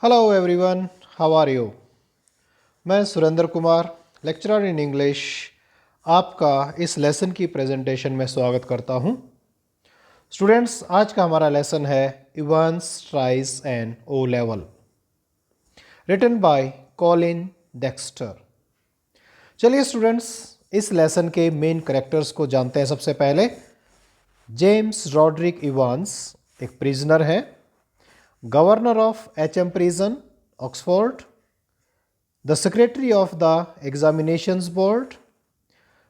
Hello everyone, how are you. मैं Surendra Kumar, lecturer in English, आपका इस लेसन की प्रेजेंटेशन में स्वागत करता हूं। स्टूडेंट्स, आज का हमारा लेसन है Evans tries an O level, written by Colin Dexter. चलिए स्टूडेंट्स, इस लेसन के मेन कैरेक्टर्स को जानते हैं। सबसे पहले जेम्स रॉड्रिक इवांस एक प्रिजनर है, governor of HM prison Oxford, the secretary of the examinations board,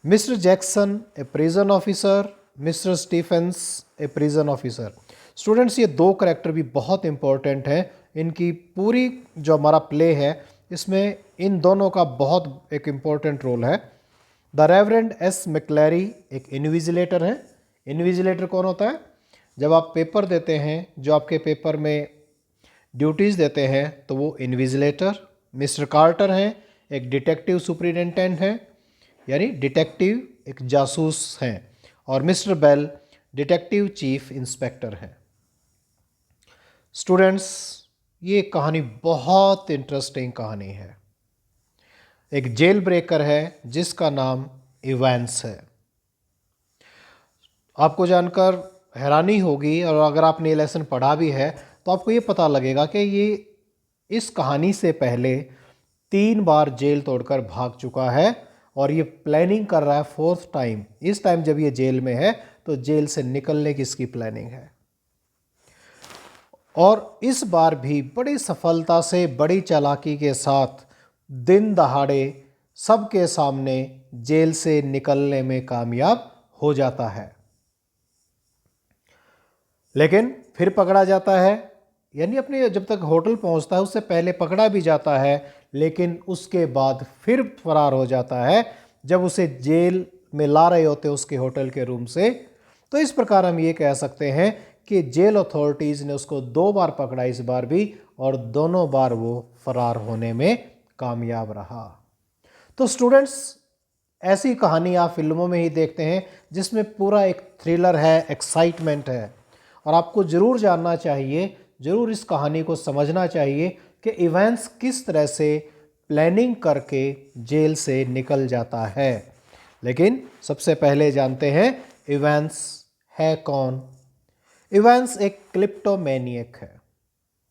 Mr. Jackson a prison officer, Mr. Stephens a prison officer। Students, ये दो करेक्टर भी बहुत इंपॉर्टेंट हैं। इनकी पूरी जो हमारा प्ले है इसमें इन दोनों का बहुत एक इम्पॉर्टेंट रोल है। द रेवरेंड एस मैक्लेरी एक इन्विजिलेटर है। इन्विजिलेटर कौन होता है? जब आप पेपर देते हैं, जो आपके पेपर में ड्यूटीज़ देते हैं, तो वो इन्विजिलेटर। मिस्टर कार्टर हैं एक डिटेक्टिव सुपरिटेंडेंट हैं, यानी डिटेक्टिव एक जासूस हैं। और mister Bell detective chief inspector हैं। स्टूडेंट्स, ये कहानी बहुत इंटरेस्टिंग कहानी है। एक जेल ब्रेकर है जिसका नाम इवांस है। आपको जानकर हैरानी होगी, और अगर आपने ये लेसन पढ़ा भी है तो आपको ये पता लगेगा कि ये इस कहानी से पहले 3 बार जेल तोड़कर भाग चुका है और ये प्लानिंग कर रहा है 4th टाइम। इस टाइम जब ये जेल में है तो जेल से निकलने की इसकी प्लानिंग है, और इस बार भी बड़ी सफलता से, बड़ी चालाकी के साथ दिन दहाड़े सबके सामने जेल से निकलने में कामयाब हो जाता है। लेकिन फिर पकड़ा जाता है, यानी अपने जब तक होटल पहुंचता है उससे पहले पकड़ा भी जाता है, लेकिन उसके बाद फिर फरार हो जाता है जब उसे जेल में ला रहे होते उसके होटल के रूम से। तो इस प्रकार हम ये कह सकते हैं कि जेल अथॉरिटीज़ ने उसको 2 बार पकड़ा इस बार भी, और दोनों बार वो फरार होने में कामयाब रहा। तो स्टूडेंट्स, ऐसी कहानी आप फिल्मों में ही देखते हैं जिसमें पूरा एक थ्रिलर है, एक्साइटमेंट है, और आपको ज़रूर जानना चाहिए, ज़रूर इस कहानी को समझना चाहिए कि इवेंट्स किस तरह से प्लानिंग करके जेल से निकल जाता है। लेकिन सबसे पहले जानते हैं इवेंट्स है कौन। इवेंट्स एक क्लिप्टोमैनियक है।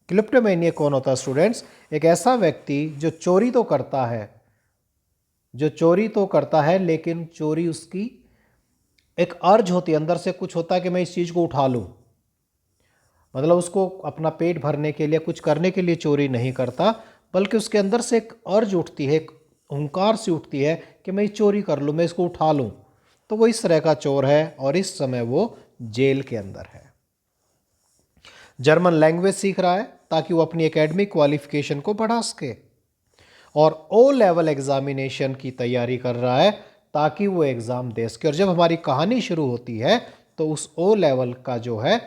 क्लिप्टोमैनियक कौन होता है स्टूडेंट्स? एक ऐसा व्यक्ति जो चोरी तो करता है, लेकिन चोरी उसकी एक अर्ज होती है, अंदर से कुछ होता है कि मैं इस चीज़ को उठा लूँ। मतलब उसको अपना पेट भरने के लिए, कुछ करने के लिए चोरी नहीं करता, बल्कि उसके अंदर से एक अर्ज उठती है, एक हुंकार सी उठती है कि मैं चोरी कर लूँ, मैं इसको उठा लूँ। तो वो इस तरह का चोर है, और इस समय वो जेल के अंदर है। जर्मन लैंग्वेज सीख रहा है ताकि वो अपनी एकेडमिक क्वालिफिकेशन को बढ़ा सके, और ओ लेवल एग्जामिनेशन की तैयारी कर रहा है ताकि वो एग्ज़ाम दे सके। और जब हमारी कहानी शुरू होती है तो उस ओ लेवल का जो है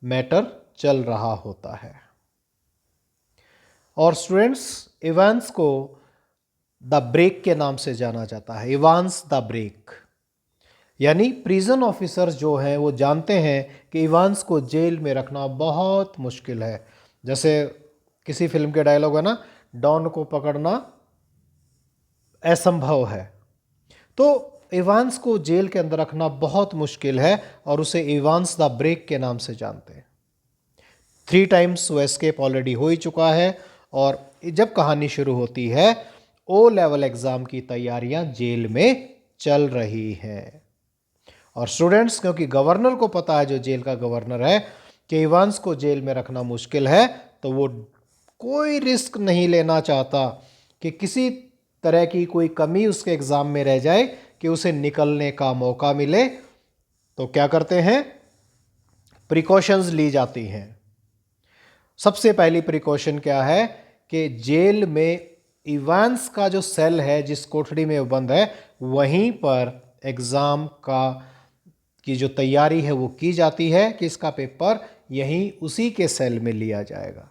मैटर चल रहा होता है। और स्टूडेंट्स, इवांस को द ब्रेक के नाम से जाना जाता है। इवांस द ब्रेक, यानी प्रिजन ऑफिसर्स जो हैं वो जानते हैं कि इवांस को जेल में रखना बहुत मुश्किल है। जैसे किसी फिल्म के डायलॉग है ना, डॉन को पकड़ना असंभव है। तो इवांस को जेल के अंदर रखना बहुत मुश्किल है, और उसे इवांस द ब्रेक के नाम से जानते हैं। 3 टाइम्स वो एस्केप ऑलरेडी हो ही चुका है, और जब कहानी शुरू होती है ओ लेवल एग्ज़ाम की तैयारियां जेल में चल रही हैं। और स्टूडेंट्स, क्योंकि गवर्नर को पता है, जो जेल का गवर्नर है, कि इवांस को जेल में रखना मुश्किल है, तो वो कोई रिस्क नहीं लेना चाहता कि किसी तरह की कोई कमी उसके एग्ज़ाम में रह जाए कि उसे निकलने का मौका मिले। तो क्या करते हैं? प्रिकॉशंस ली जाती हैं। सबसे पहली प्रिकॉशन क्या है कि जेल में इवांस का जो सेल है, जिस कोठरी में वो बंद है, वहीं पर एग्ज़ाम की जो तैयारी है वो की जाती है कि इसका पेपर यहीं उसी के सेल में लिया जाएगा।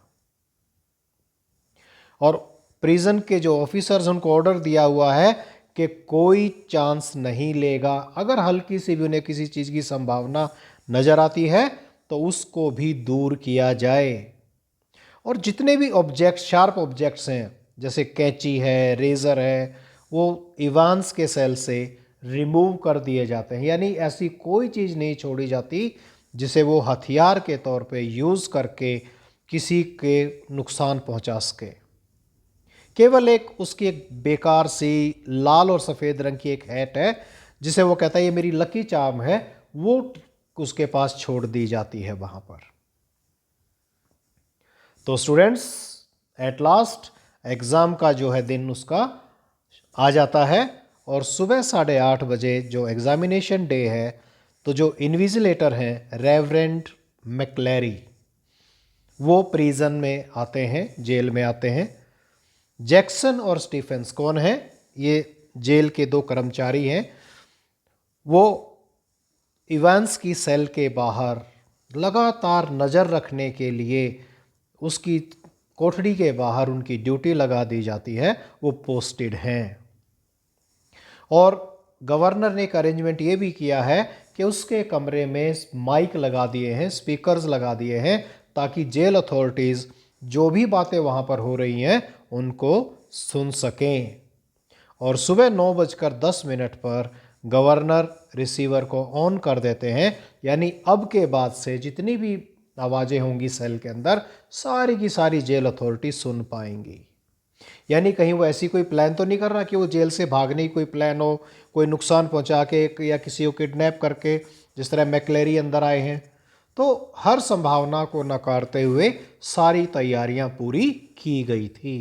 और प्रिजन के जो ऑफिसर्स, उनको ऑर्डर दिया हुआ है कि कोई चांस नहीं लेगा। अगर हल्की सी भी उन्हें किसी चीज़ की संभावना नज़र आती है तो उसको भी दूर किया जाए। और जितने भी ऑब्जेक्ट्स, शार्प ऑब्जेक्ट्स हैं, जैसे कैंची है, रेज़र है, वो इवांस के सेल से रिमूव कर दिए जाते हैं। यानी ऐसी कोई चीज़ नहीं छोड़ी जाती जिसे वो हथियार के तौर पे यूज़ करके किसी के नुकसान पहुंचा सके। केवल एक उसकी एक बेकार सी लाल और सफ़ेद रंग की एक हैट है जिसे वो कहता है ये मेरी लकी चार्म है, वो उसके पास छोड़ दी जाती है वहाँ पर। तो स्टूडेंट्स, एट लास्ट एग्ज़ाम का जो है दिन उसका आ जाता है और सुबह 8:30 बजे जो एग्ज़ामिनेशन डे है, तो जो इन्विजिलेटर हैं रेवरेंड मैक्लेरी, वो प्रिजन में आते हैं, जेल में आते हैं। जैक्सन और स्टीफेंस कौन है? ये जेल के दो कर्मचारी हैं। वो इवांस की सेल के बाहर लगातार नज़र रखने के लिए उसकी कोठरी के बाहर उनकी ड्यूटी लगा दी जाती है, वो पोस्टेड हैं। और गवर्नर ने एक अरेंजमेंट ये भी किया है कि उसके कमरे में माइक लगा दिए हैं, स्पीकर्स लगा दिए हैं, ताकि जेल अथॉरिटीज़ जो भी बातें वहाँ पर हो रही हैं उनको सुन सकें। और सुबह 9:10 पर गवर्नर रिसीवर को ऑन कर देते हैं, यानी अब के बाद से जितनी भी आवाज़ें होंगी सेल के अंदर, सारी की सारी जेल अथॉरिटी सुन पाएंगी। यानी कहीं वो ऐसी कोई प्लान तो नहीं कर रहा कि वो जेल से भागने की कोई प्लान हो, कोई नुकसान पहुंचा के या किसी को किडनैप करके, जिस तरह मैक्लेरी अंदर आए हैं। तो हर संभावना को नकारते हुए सारी तैयारियां पूरी की गई थी।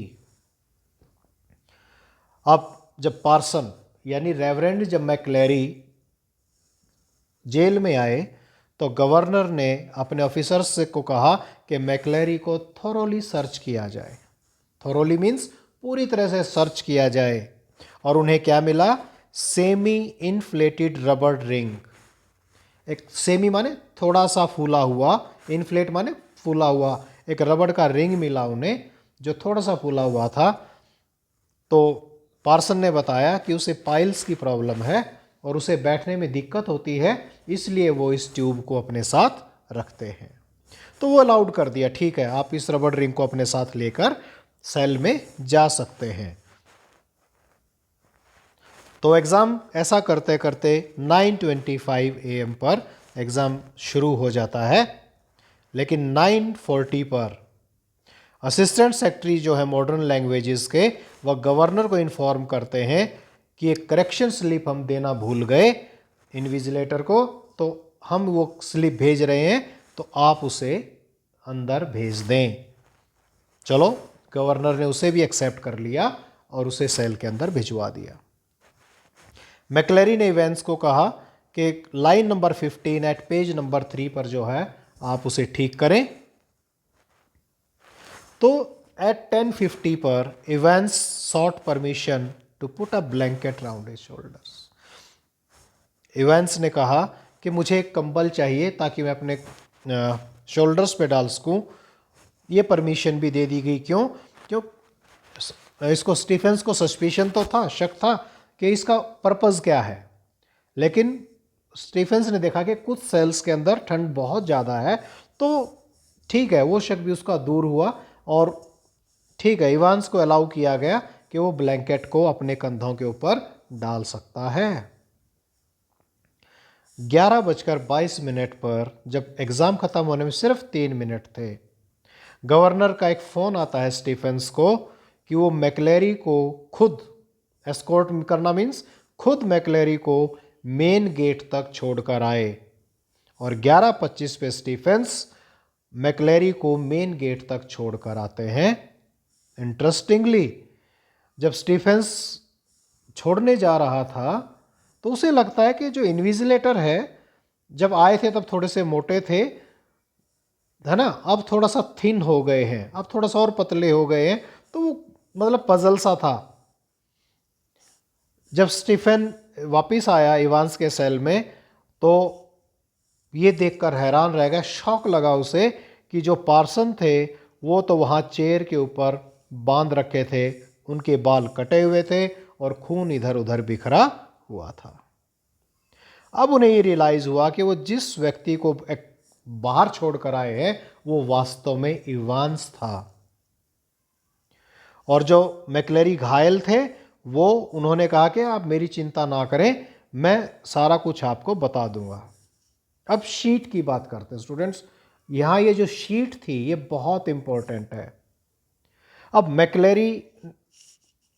अब जब पार्सन यानी रेवरेंड जब मैक्लेरी जेल में आए तो गवर्नर ने अपने ऑफिसर्स से को कहा कि मैक्लेरी को थोरोली सर्च किया जाए। थोरोली मीन्स पूरी तरह से सर्च किया जाए। और उन्हें क्या मिला? Semi inflated rubber ring. एक सेमी माने थोड़ा सा फूला हुआ, इन्फ्लेट माने फूला हुआ, एक रबड़ का रिंग मिला उन्हें जो थोड़ा सा फूला हुआ था। तो पार्सन ने बताया कि उसे पाइल्स की प्रॉब्लम है और उसे बैठने में दिक्कत होती है, इसलिए वो इस ट्यूब को अपने साथ रखते हैं। तो वो अलाउड कर दिया, ठीक है आप इस रबड़ रिंग को अपने साथ लेकर सेल में जा सकते हैं। तो एग्ज़ाम ऐसा करते करते 9:25 AM पर एग्ज़ाम शुरू हो जाता है, लेकिन 9:40 पर असिस्टेंट सेक्रेटरी जो है मॉडर्न लैंग्वेजेस के, वह गवर्नर को इन्फॉर्म करते हैं कि एक करेक्शन स्लिप हम देना भूल गए इन्विजिलेटर को, तो हम वो स्लिप भेज रहे हैं, तो आप उसे अंदर भेज दें। चलो, गवर्नर ने उसे भी एक्सेप्ट कर लिया और उसे सेल के अंदर भिजवा दिया। मैक्लेरी ने इवेंस को कहा कि line number 15 at page number 3 पर जो है आप उसे ठीक करें। तो एट 10:50 पर Evans sought permission to put a blanket round his shoulders. Evans ने कहा कि मुझे एक कंबल चाहिए ताकि मैं अपने शोल्डर्स पे डाल सकूं। ये परमिशन भी दे दी गई। क्यों इसको स्टीफेंस को सस्पिशन तो था, शक था कि इसका पर्पस क्या है, लेकिन स्टीफेंस ने देखा कि कुछ सेल्स के अंदर ठंड बहुत ज़्यादा है, तो ठीक है वो शक भी उसका दूर हुआ और ठीक है इवांस को अलाउ किया गया कि वो ब्लैंकेट को अपने कंधों के ऊपर डाल सकता है। 11:22 पर जब एग्ज़ाम ख़त्म होने में सिर्फ 3 मिनट थे, गवर्नर का एक फ़ोन आता है स्टीफेंस को कि वो मैक्लेरी को खुद एस्कॉर्ट करना, मीन्स खुद मैक्लेरी को मेन गेट तक छोड़कर आए। और 11:25 पे स्टीफेंस मैक्लेरी को मेन गेट तक छोड़कर आते हैं। इंटरेस्टिंगली जब स्टीफेंस छोड़ने जा रहा था तो उसे लगता है कि जो इन्विजिलेटर है, जब आए थे तब थोड़े से मोटे थे, है ना, अब थोड़ा सा थिन हो गए हैं, अब थोड़ा सा और पतले हो गए हैं, तो वो मतलब पजल सा था। जब स्टीफन वापस आया इवांस के सेल में तो ये देखकर हैरान रह गया, शॉक लगा उसे कि जो पार्सन थे वो तो वहाँ चेयर के ऊपर बांध रखे थे, उनके बाल कटे हुए थे और खून इधर उधर बिखरा हुआ था। अब उन्हें ये रियलाइज़ हुआ कि वो जिस व्यक्ति को बाहर छोड़कर आए हैं वो वास्तव में इवांस था। और जो मैक्लेरी घायल थे वो उन्होंने कहा कि आप मेरी चिंता ना करें, मैं सारा कुछ आपको बता दूंगा। अब शीट की बात करते हैं स्टूडेंट्स। यहाँ ये जो शीट थी ये बहुत इंपॉर्टेंट है। अब मैक्लेरी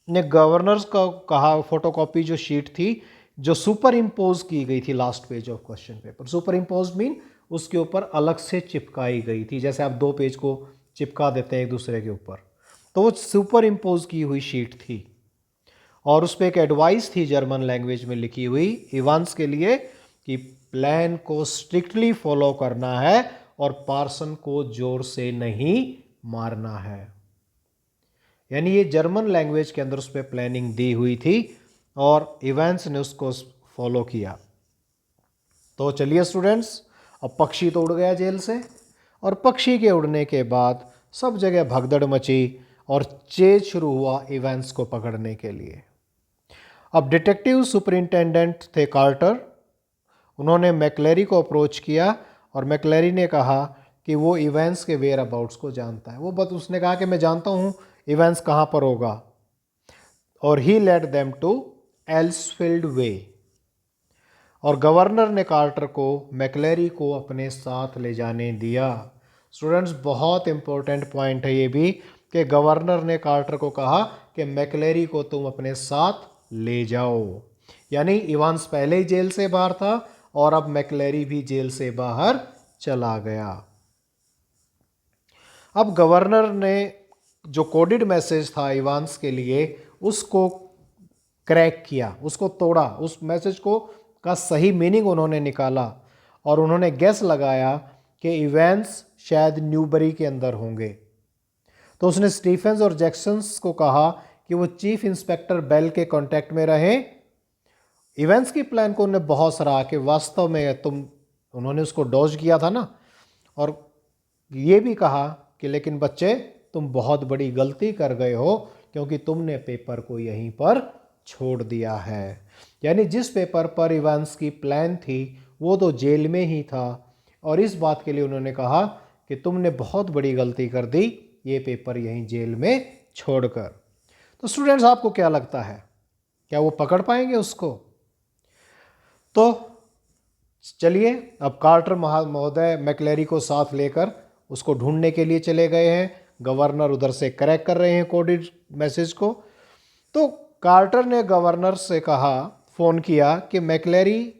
ने गवर्नर्स का कहा फोटोकॉपी जो शीट थी जो सुपर इम्पोज की गई थी last page of question paper. Super impose mean उसके ऊपर अलग से चिपकाई गई थी, जैसे आप दो पेज को चिपका देते हैं एक दूसरे के ऊपर, तो वो सुपर इम्पोज की हुई शीट थी। और उस पर एक एडवाइस थी जर्मन लैंग्वेज में लिखी हुई इवांस के लिए कि प्लान को स्ट्रिक्टली फॉलो करना है और पार्सन को जोर से नहीं मारना है। यानी ये जर्मन लैंग्वेज के अंदर उस पर प्लानिंग दी हुई थी और इवांस ने उसको फॉलो किया। तो चलिए स्टूडेंट्स, अब पक्षी तो उड़ गया जेल से, और पक्षी के उड़ने के बाद सब जगह भगदड़ मची और चेज शुरू हुआ इवांस को पकड़ने के लिए। अब डिटेक्टिव सुपरिंटेंडेंट थे कार्टर। उन्होंने मैक्लेरी को अप्रोच किया और मैक्लेरी ने कहा कि वो इवांस के वेयर अबाउट्स को जानता है। उसने कहा कि मैं जानता हूँ इवांस कहाँ पर होगा। और ही लेड देम टू एल्सफील्ड वे। और गवर्नर ने कार्टर को मैक्लेरी को अपने साथ ले जाने दिया। स्टूडेंट्स, बहुत इंपॉर्टेंट पॉइंट है ये भी कि गवर्नर ने कार्टर को कहा कि मैक्लेरी को तुम अपने साथ ले जाओ। यानी इवांस पहले ही जेल से बाहर था और अब मैक्लेरी भी जेल से बाहर चला गया। अब गवर्नर ने जो कोडेड मैसेज था इवांस के लिए उसको क्रैक किया, उसको तोड़ा। उस मैसेज को का सही मीनिंग उन्होंने निकाला और उन्होंने गेस लगाया कि इवांस शायद न्यूबरी के अंदर होंगे। तो उसने स्टीफेंस और जैक्सन्स को कहा कि वो चीफ इंस्पेक्टर बेल के कांटेक्ट में रहें। इवेंट्स की प्लान को उन्होंने बहुत सराहा कि वास्तव में उन्होंने उसको डॉज किया था ना, और ये भी कहा कि लेकिन बच्चे तुम बहुत बड़ी गलती कर गए हो क्योंकि तुमने पेपर को यहीं पर छोड़ दिया है। यानी जिस पेपर पर इवेंट्स की प्लान थी वो तो जेल में ही था, और इस बात के लिए उन्होंने कहा कि तुमने बहुत बड़ी गलती कर दी ये पेपर यहीं जेल में छोड़कर। तो स्टूडेंट्स, आपको क्या लगता है, क्या वो पकड़ पाएंगे उसको? तो चलिए, अब कार्टर महोदय मैक्लेरी को साथ लेकर उसको ढूंढने के लिए चले गए हैं। गवर्नर उधर से क्रैक कर रहे हैं कोडेड मैसेज को। तो कार्टर ने गवर्नर से कहा, फ़ोन किया कि मैक्लेरी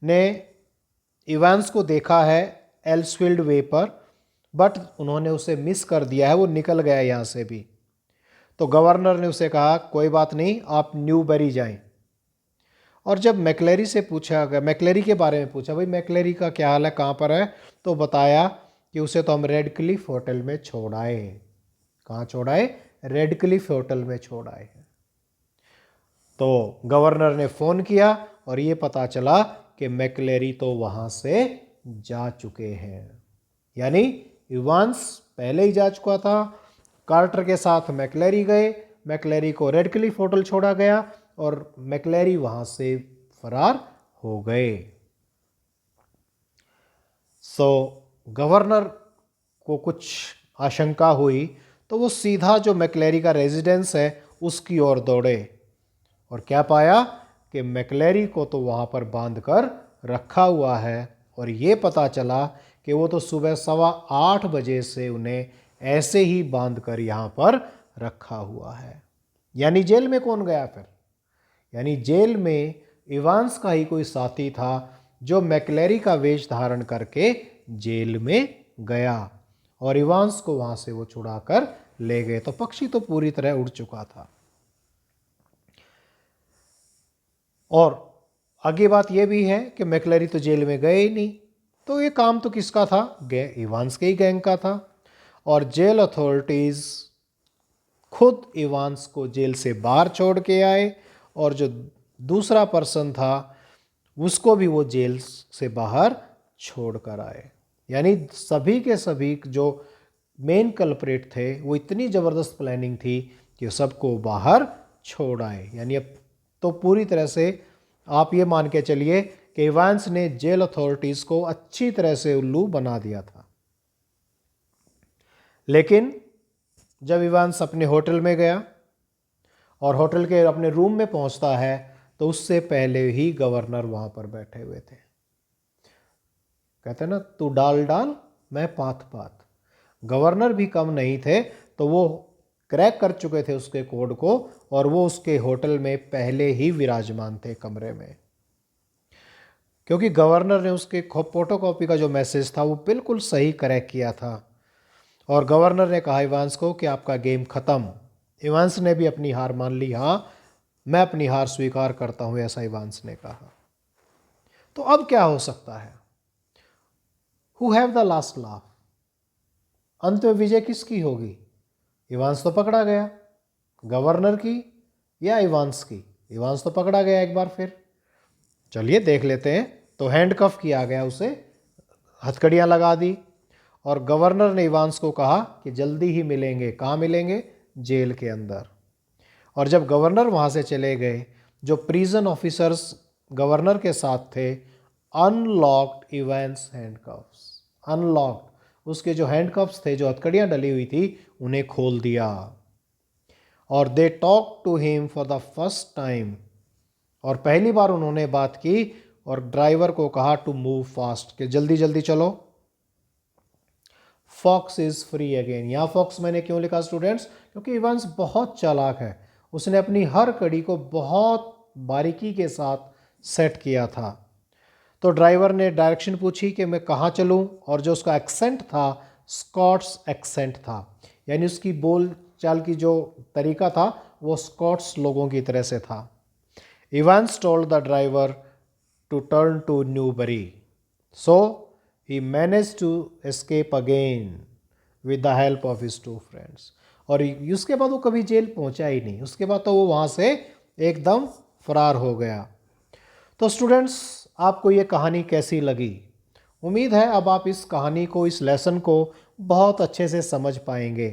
ने इवांस को देखा है एल्सफील्ड वे पर, बट उन्होंने उसे मिस कर दिया है, वो निकल गया यहाँ से भी। तो गवर्नर ने उसे कहा कोई बात नहीं, आप न्यूबरी जाएं। और जब मैक्लेरी से पूछा, मैक्लेरी के बारे में पूछा, भाई मैक्लेरी का क्या हाल है, कहाँ पर है, तो बताया कि उसे तो हम रेड क्लिफ होटल में छोड़ आए। कहाँ छोड़ आए? रेड क्लिफ होटल में छोड़ आए। तो गवर्नर ने फ़ोन किया और ये पता चला कि मैक्लेरी तो वहाँ से जा चुके हैं। यानी इवांस पहले ही जा चुका था। कार्टर के साथ मैक्लेरी गए, मैक्लेरी को रेड क्लिफ होटल छोड़ा गया और मैक्लेरी वहाँ से फरार हो गए। गवर्नर को कुछ आशंका हुई तो वो सीधा जो मैक्लेरी का रेजिडेंस है उसकी ओर दौड़े, और क्या पाया कि मैक्लेरी को तो वहाँ पर बांध कर रखा हुआ है, और ये पता चला कि वो तो सुबह 8:15 बजे से उन्हें ऐसे ही बांध कर यहाँ पर रखा हुआ है। यानी जेल में कौन गया फिर? यानी जेल में इवांस का ही कोई साथी था जो मैक्लेरी का वेश धारण करके जेल में गया, और इवांस को वहाँ से वो छुड़ा कर ले गए। तो पक्षी तो पूरी तरह उड़ चुका था। और आगे बात यह भी है कि मैक्लेरी तो जेल में गए ही नहीं, तो ये काम तो किसका था? इवांस के ही गैंग का था। और जेल अथॉरिटीज़ खुद इवांस को जेल से बाहर छोड़ के आए, और जो दूसरा पर्सन था उसको भी वो जेल से बाहर छोड़ कर आए। यानी सभी के सभी जो मेन कल्प्रेट थे वो इतनी ज़बरदस्त प्लानिंग थी कि सबको बाहर छोड़ आए। यानी अब तो पूरी तरह से आप ये मान के चलिए कि इवांस ने जेल अथॉरिटीज़ को अच्छी तरह से उल्लू बना दिया था। लेकिन जब इवांस अपने होटल में गया और होटल के अपने रूम में पहुंचता है तो उससे पहले ही गवर्नर वहां पर बैठे हुए थे। कहते हैं ना, तू डाल डाल मैं पात पात। गवर्नर भी कम नहीं थे, तो वो क्रैक कर चुके थे उसके कोड को और वो उसके होटल में पहले ही विराजमान थे कमरे में, क्योंकि गवर्नर ने उसके फोटोकॉपी का जो मैसेज था वो बिल्कुल सही क्रैक किया था। और गवर्नर ने कहा इवांस को कि आपका गेम ख़त्म। इवांस ने भी अपनी हार मान ली, हाँ मैं अपनी हार स्वीकार करता हूँ, ऐसा इवांस ने कहा। तो अब क्या हो सकता है? Who have the last laugh? अंत में विजय किसकी होगी? इवांस तो पकड़ा गया, गवर्नर की या इवांस की? इवांस तो पकड़ा गया एक बार फिर। चलिए देख लेते हैं। तो हैंडकफ किया गया, उसे हथकड़ियाँ लगा दी और गवर्नर ने इवांस को कहा कि जल्दी ही मिलेंगे। कहाँ मिलेंगे? जेल के अंदर। और जब गवर्नर वहाँ से चले गए, जो प्रिजन ऑफिसर्स गवर्नर के साथ थे, अनलॉक्ड इवांस हैंडकफ्स। अनलॉक्ड, उसके जो हैंडकफ्स थे, जो हथकड़ियाँ डली हुई थी, उन्हें खोल दिया। और they talk to him for the first time, और पहली बार उन्होंने बात की और ड्राइवर को कहा टू मूव फास्ट, कि जल्दी जल्दी चलो। Fox is free again. यहाँ फॉक्स मैंने क्यों लिखा स्टूडेंट्स? क्योंकि इवांस बहुत चालाक है, उसने अपनी हर कड़ी को बहुत बारीकी के साथ सेट किया था। तो ड्राइवर ने डायरेक्शन पूछी कि मैं कहाँ चलूँ, और जो उसका एक्सेंट था स्कॉट्स एक्सेंट था, यानी उसकी बोल चाल की जो तरीका था वो स्कॉट्स लोगों की तरह से था। Evans told the driver to turn to Newbury, so he managed to escape again with the help of his two friends। और उसके बाद वो कभी जेल पहुंचा ही नहीं, उसके बाद तो वो वहाँ से एकदम फरार हो गया। तो स्टूडेंट्स, आपको ये कहानी कैसी लगी? उम्मीद है अब आप इस कहानी को, इस लेसन को बहुत अच्छे से समझ पाएंगे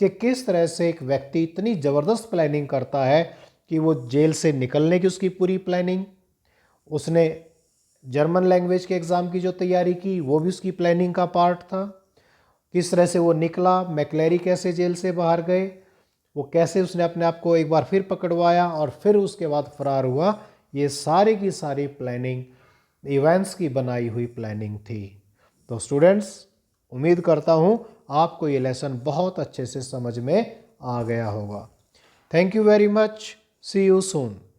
कि किस तरह से एक व्यक्ति इतनी ज़बरदस्त प्लानिंग करता है कि वो जेल से निकलने की उसकी पूरी प्लानिंग, उसने जर्मन लैंग्वेज के एग्ज़ाम की जो तैयारी की वो भी उसकी प्लानिंग का पार्ट था। किस तरह से वो निकला, मैक्लेरी कैसे जेल से बाहर गए, वो कैसे उसने अपने आप को एक बार फिर पकड़वाया और फिर उसके बाद फरार हुआ, ये सारी की सारी प्लानिंग इवेंट्स की बनाई हुई प्लानिंग थी। तो स्टूडेंट्स, उम्मीद करता हूँ आपको ये लेसन बहुत अच्छे से समझ में आ गया होगा। Thank you very much. See you soon.